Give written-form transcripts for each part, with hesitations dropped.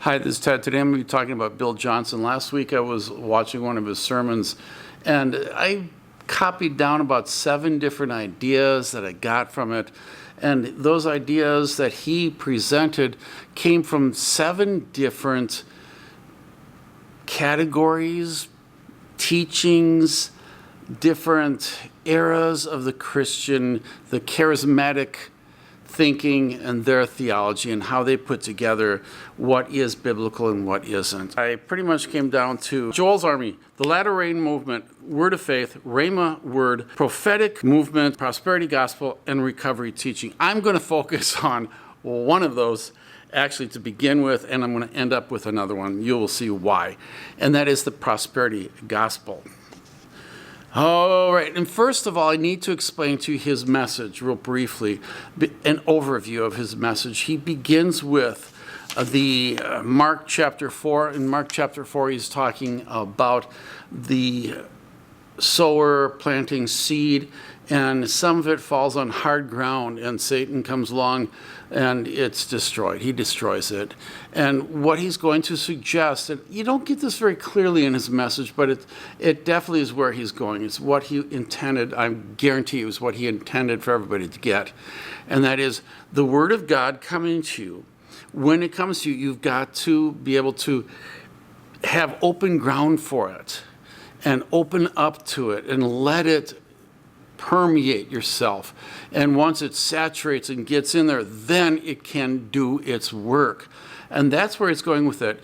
Hi, this is Ted. Today I'm going to be talking about Bill Johnson. Last week I was watching one of his sermons, and I copied down about 7 different ideas that I got from it. And those ideas that he presented came from 7 different categories, teachings, different eras of the charismatic thinking and their theology and how they put together what is biblical and what isn't. I pretty much came down to Joel's Army, the Latter Rain movement, Word of Faith, Rhema Word, Prophetic movement, Prosperity Gospel, and Recovery teaching. I'm going to focus on one of those actually to begin with, and I'm going to end up with another one. You will see why. And that is the Prosperity Gospel. All right, and first of all, I need to explain to you his message real briefly, an overview of his message. He begins with the Mark chapter 4. In Mark chapter 4, he's talking about the sower planting seed, and some of it falls on hard ground, and Satan comes along and it's destroyed. He destroys it. And what he's going to suggest, and you don't get this very clearly in his message, but it definitely is where he's going. It's what he intended, I guarantee you, is what he intended for everybody to get. And that is the Word of God coming to you. When it comes to you, you've got to be able to have open ground for it and open up to it and let it permeate yourself. And once it saturates and gets in there, then it can do its work. And that's where it's going with it.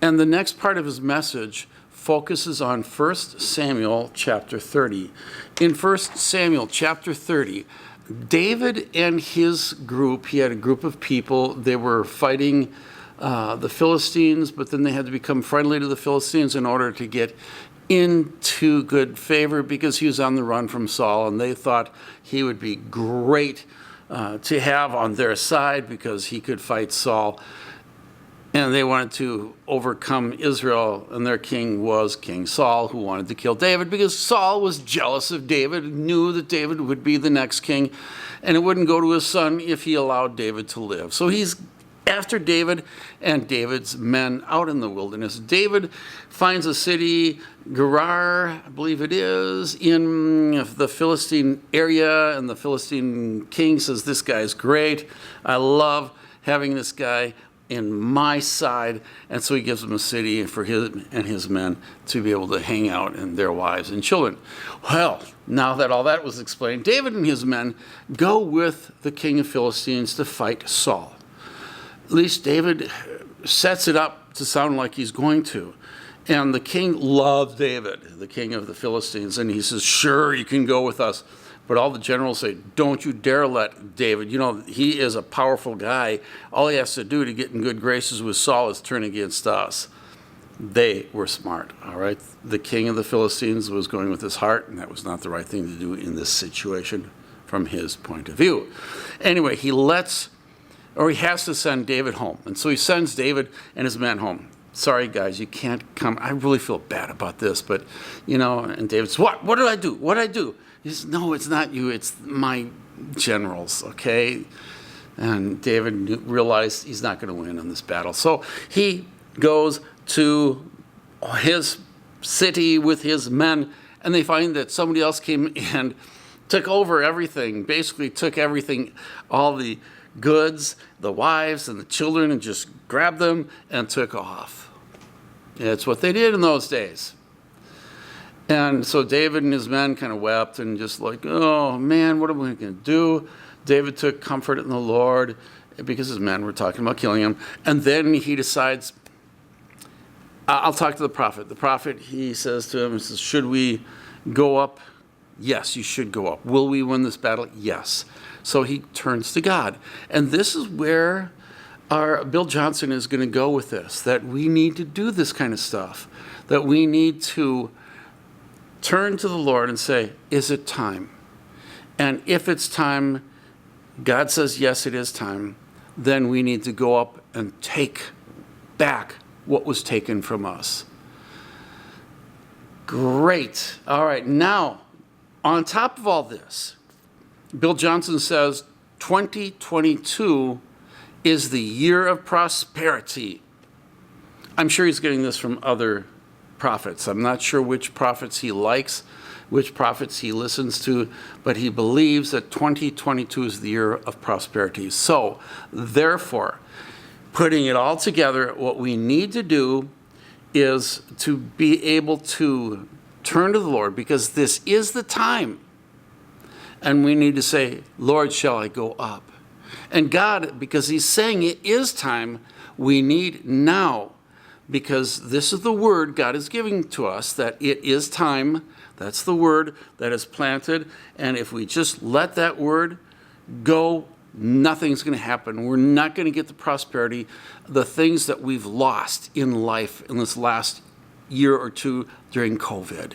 And the next part of his message focuses on 1 Samuel chapter 30. In 1 Samuel chapter 30, David and his group, he had a group of people, they were fighting the Philistines, but then they had to become friendly to the Philistines in order to get into good favor because he was on the run from Saul, and they thought he would be great to have on their side because he could fight Saul. And they wanted to overcome Israel, and their king was King Saul, who wanted to kill David because Saul was jealous of David, knew that David would be the next king, and it wouldn't go to his son if he allowed David to live. So he's after David and David's men out in the wilderness. David finds a city, Gerar, I believe it is, in the Philistine area, and the Philistine king says, "This guy's great. I love having this guy in my side." And so he gives him a city for him and his men to be able to hang out, and their wives and children. Well, now that all that was explained, David and his men go with the king of Philistines to fight Saul. At least David sets it up to sound like he's going to. And the king loves David, the king of the Philistines, and he says, "Sure, you can go with us." But all the generals say, "Don't you dare let David. You know, he is a powerful guy. All he has to do to get in good graces with Saul is turn against us." They were smart, all right? The king of the Philistines was going with his heart, and that was not the right thing to do in this situation from his point of view. Anyway, he has to send David home. And so he sends David and his men home. "Sorry, guys, you can't come. I really feel bad about this, but, and David says, What did I do? What did I do?" He says, "No, it's not you. It's my generals, okay?" And David realized he's not going to win in this battle. So he goes to his city with his men, and they find that somebody else came and took over everything, basically took everything, all the goods, the wives and the children, and just grabbed them and took off. It's what they did in those days. And so David and his men kind of wept and just like, "Oh man, what are we going to do?" David took comfort in the Lord because his men were talking about killing him. And then he decides, I'll talk to the prophet. The prophet, he says to him, he says, "Should we go up?" "Yes, you should go up." "Will we win this battle?" "Yes." So he turns to God. And this is where our Bill Johnson is going to go with this, that we need to do this kind of stuff, that we need to turn to the Lord and say, "Is it time?" And if it's time, God says, yes, it is time, then we need to go up and take back what was taken from us. Great. All right. Now, on top of all this, Bill Johnson says 2022 is the year of prosperity. I'm sure he's getting this from other prophets. I'm not sure which prophets he likes, which prophets he listens to, but he believes that 2022 is the year of prosperity. So, therefore, putting it all together, what we need to do is to be able to turn to the Lord, because this is the time. And we need to say, Lord, shall I go up? And God, because he's saying it is time, we need now, because this is the word God is giving to us, that it is time. That's the word that is planted. And if we just let that word go, nothing's going to happen. We're not going to get the prosperity, the things that we've lost in life in this last year or two during COVID.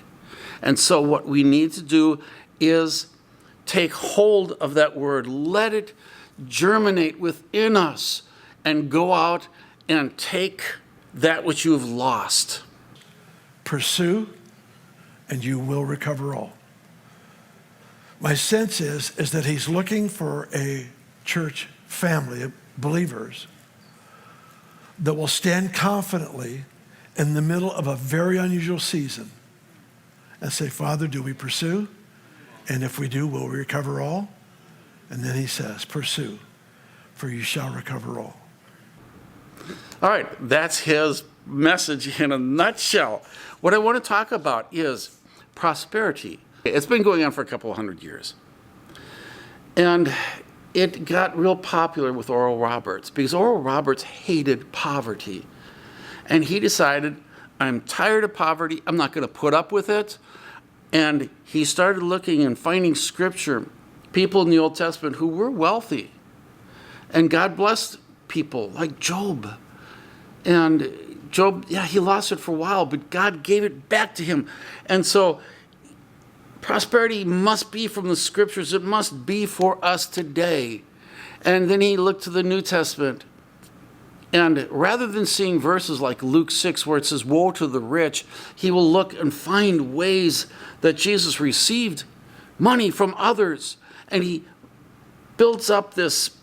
And so what we need to do is take hold of that word, let it germinate within us, and go out and take that which you have lost. Pursue, and you will recover all. My sense is that he's looking for a church family of believers that will stand confidently in the middle of a very unusual season and say, Father, do we pursue? And if we do, will we recover all? And then he says, pursue, for you shall recover all. All right, that's his message in a nutshell. What I want to talk about is prosperity. It's been going on for a couple of hundred years. And it got real popular with Oral Roberts because Oral Roberts hated poverty. And he decided, I'm tired of poverty. I'm not going to put up with it. And he started looking and finding scripture, people in the Old Testament who were wealthy. And God blessed people like Job. And Job, yeah, he lost it for a while, but God gave it back to him. And so prosperity must be from the scriptures. It must be for us today. And then he looked to the New Testament. And rather than seeing verses like Luke 6 where it says, woe to the rich, he will look and find ways that Jesus received money from others. And he builds up this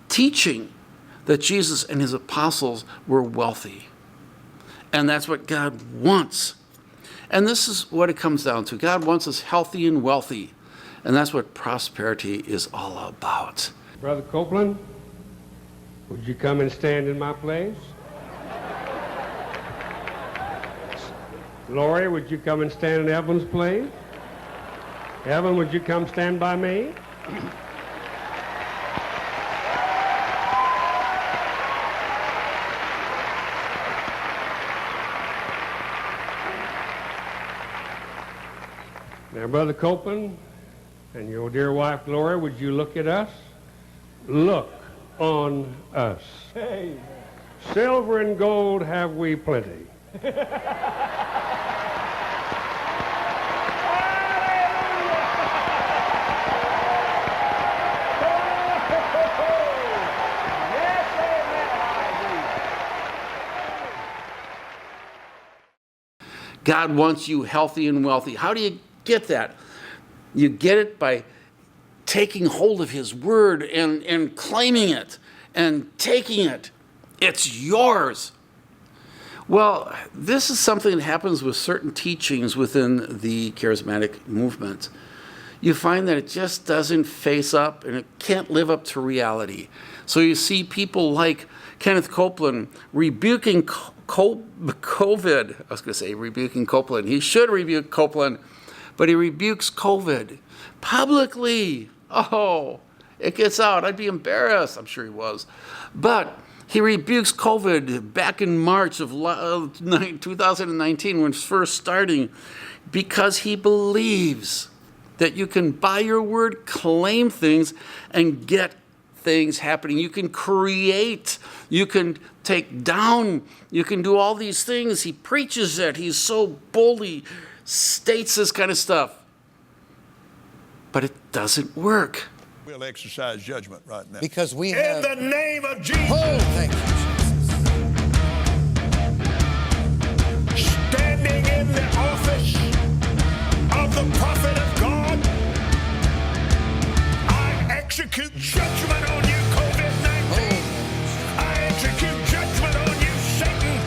teaching that Jesus and his apostles were wealthy. And that's what God wants. And this is what it comes down to. God wants us healthy and wealthy. And that's what prosperity is all about. Brother Copeland, would you come and stand in my place? Lori, would you come and stand in Evan's place? Evan, would you come stand by me? Now, Brother Copeland and your dear wife, Laura, would you look at us? Look on us. Hey. Silver and gold have we plenty. God wants you healthy and wealthy. How do you get that? You get it by taking hold of his word and claiming it and taking it. It's yours. Well, this is something that happens with certain teachings within the charismatic movement. You find that it just doesn't face up and it can't live up to reality. So you see people like Kenneth Copeland rebuking COVID. I was going to say rebuking Copeland. He should rebuke Copeland, but he rebukes COVID publicly. Oh, it gets out. I'd be embarrassed. I'm sure he was. But he rebukes COVID back in March of 2019 when it was first starting because he believes that you can, by your word, claim things and get things happening. You can create, you can take down, you can do all these things. He preaches it. He's so boldly states this kind of stuff. But it doesn't work. We'll exercise judgment right now. Because we have... In the name of Jesus. Oh, thank you, Jesus. Standing in the office of the prophet of God, I execute judgment on you, COVID-19. I execute judgment on you, Satan.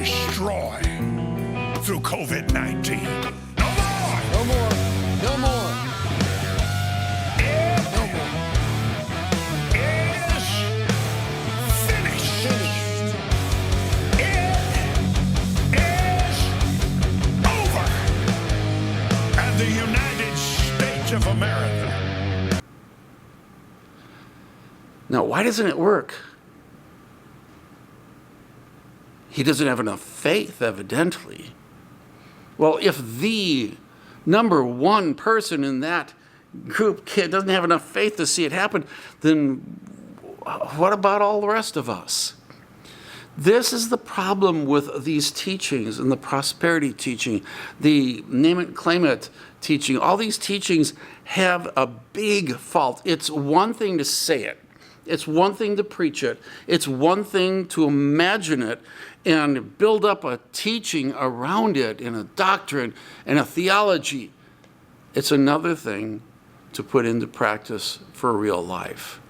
destroy through COVID-19. No more! No more. No more. It No more. is finished. Finished. It is over. And the United States of America. Now, why doesn't it work? He doesn't have enough faith, evidently. Well, if the number one person in that group doesn't have enough faith to see it happen, then what about all the rest of us? This is the problem with these teachings and the prosperity teaching, the name it and claim it teaching. All these teachings have a big fault. It's one thing to say it. It's one thing to preach it. It's one thing to imagine it and build up a teaching around it and a doctrine and a theology. It's another thing to put into practice for real life.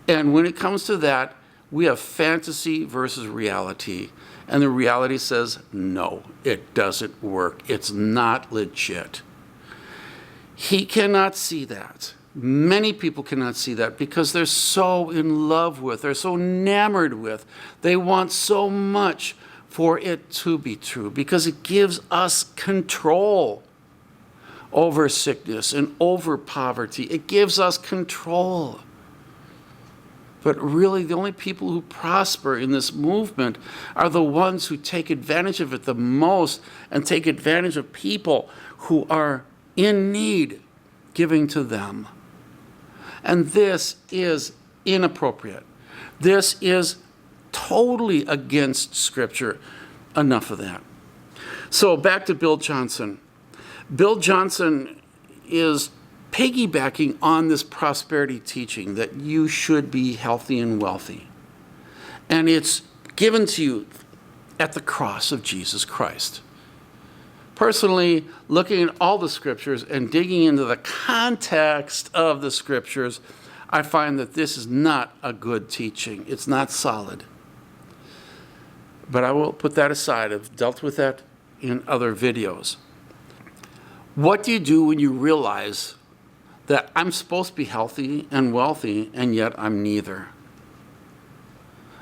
And when it comes to that, we have fantasy versus reality. And the reality says, no, it doesn't work. It's not legit. He cannot see that. Many people cannot see that because they're so in love with, they're so enamored with, they want so much for it to be true because it gives us control over sickness and over poverty. It gives us control. But really, the only people who prosper in this movement are the ones who take advantage of it the most and take advantage of people who are in need, giving to them. And this is inappropriate. This is totally against Scripture. Enough of that. So back to Bill Johnson. Bill Johnson is piggybacking on this prosperity teaching that you should be healthy and wealthy. And it's given to you at the cross of Jesus Christ. Personally, looking at all the scriptures and digging into the context of the scriptures, I find that this is not a good teaching. It's not solid. But I will put that aside. I've dealt with that in other videos. What do you do when you realize that I'm supposed to be healthy and wealthy, and yet I'm neither?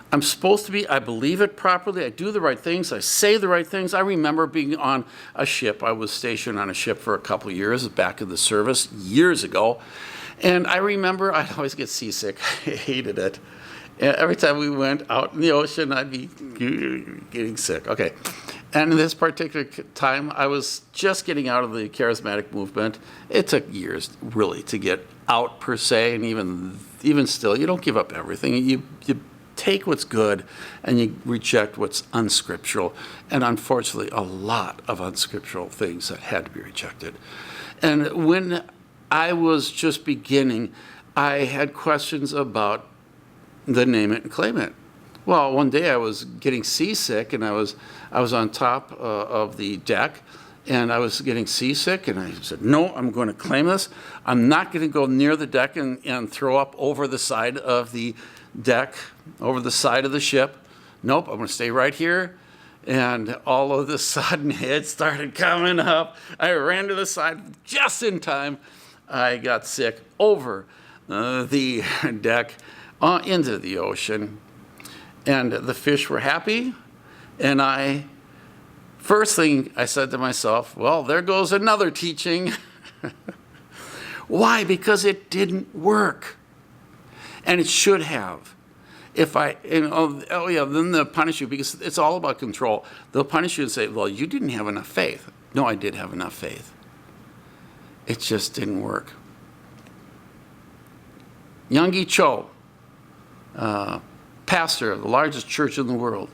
I'm supposed to be, I believe it properly, I do the right things, I say the right things. I remember being on a ship. I was stationed on a ship for a couple of years back in the service years ago. And I remember I'd always get seasick. I hated it. And every time we went out in the ocean, I'd be getting sick. Okay. And in this particular time, I was just getting out of the Charismatic movement. It took years, really, to get out per se. And even still, you don't give up everything. You take what's good and you reject what's unscriptural. And unfortunately, a lot of unscriptural things that had to be rejected. And when I was just beginning, I had questions about the name it and claim it. Well, one day I was getting seasick and I was on top of the deck and I was getting seasick and I said, no, I'm going to claim this. I'm not going to go near the deck and throw up over the side of the deck, over the side of the ship. Nope, I'm going to stay right here. And all of a sudden it started coming up. I ran to the side just in time. I got sick over the deck into the ocean. And the fish were happy. And first thing I said to myself, well, there goes another teaching. Why? Because it didn't work. And it should have. Then they'll punish you because it's all about control. They'll punish you and say, well, you didn't have enough faith. No, I did have enough faith. It just didn't work. Youngie Cho, pastor of the largest church in the world,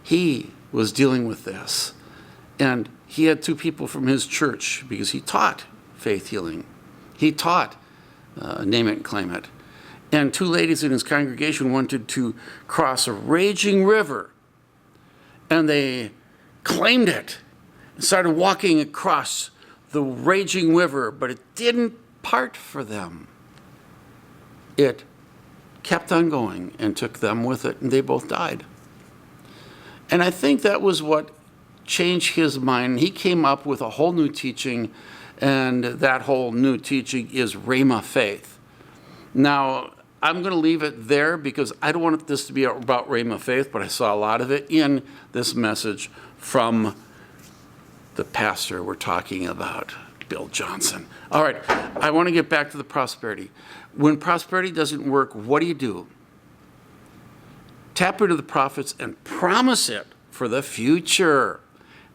he was dealing with this. And he had two people from his church because he taught faith healing. He taught name it and claim it. And two ladies in his congregation wanted to cross a raging river. And they claimed it and started walking across the raging river, but it didn't part for them. It kept on going and took them with it, and they both died. And I think that was what changed his mind. He came up with a whole new teaching, and that whole new teaching is Rhema faith. Now, I'm going to leave it there because I don't want this to be about Rhema faith, but I saw a lot of it in this message from the pastor we're talking about, Bill Johnson. All right, I want to get back to the prosperity. When prosperity doesn't work, what do? Tap into the prophets and promise it for the future.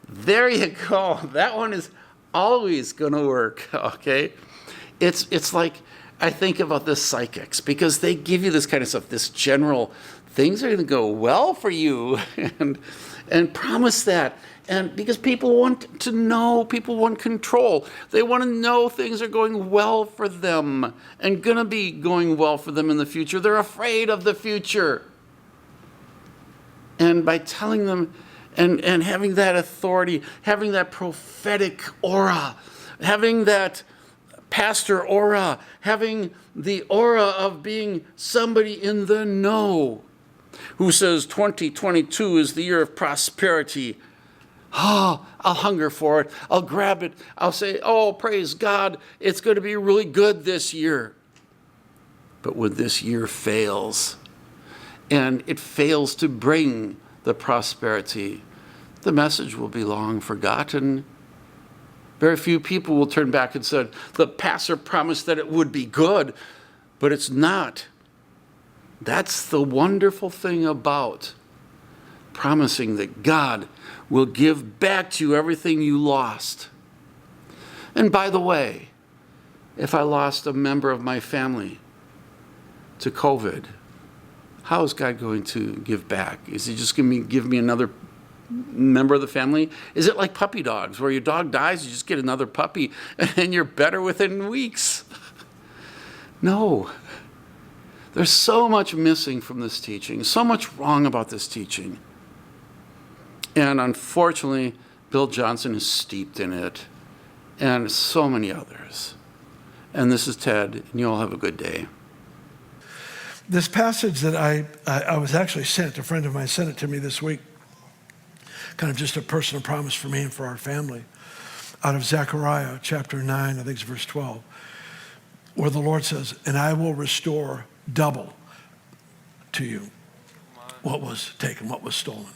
There you go. That one is always going to work, okay? It's like, I think about the psychics because they give you this kind of stuff, this general, things are going to go well for you, and promise that. And because people want to know, people want control. They want to know things are going well for them and going to be going well for them in the future. They're afraid of the future. And by telling them and having that authority, having that prophetic aura, having that pastor aura, having the aura of being somebody in the know who says 2022 is the year of prosperity. Oh, I'll hunger for it. I'll grab it. I'll say, oh, praise God, it's going to be really good this year. But when this year fails, and it fails to bring the prosperity, the message will be long forgotten. Very few people will turn back and say, the pastor promised that it would be good, but it's not. That's the wonderful thing about promising that God will give back to you everything you lost. And by the way, if I lost a member of my family to COVID, how is God going to give back? Is he just going to give me another member of the family? Is it like puppy dogs, where your dog dies, you just get another puppy, and you're better within weeks? No. There's so much missing from this teaching, so much wrong about this teaching. And unfortunately, Bill Johnson is steeped in it, and so many others. And this is Ted, and you all have a good day. This passage that I was actually sent, a friend of mine sent it to me this week, kind of just a personal promise for me and for our family, out of Zechariah chapter 9, I think it's verse 12, where the Lord says, and I will restore double to you what was taken, what was stolen.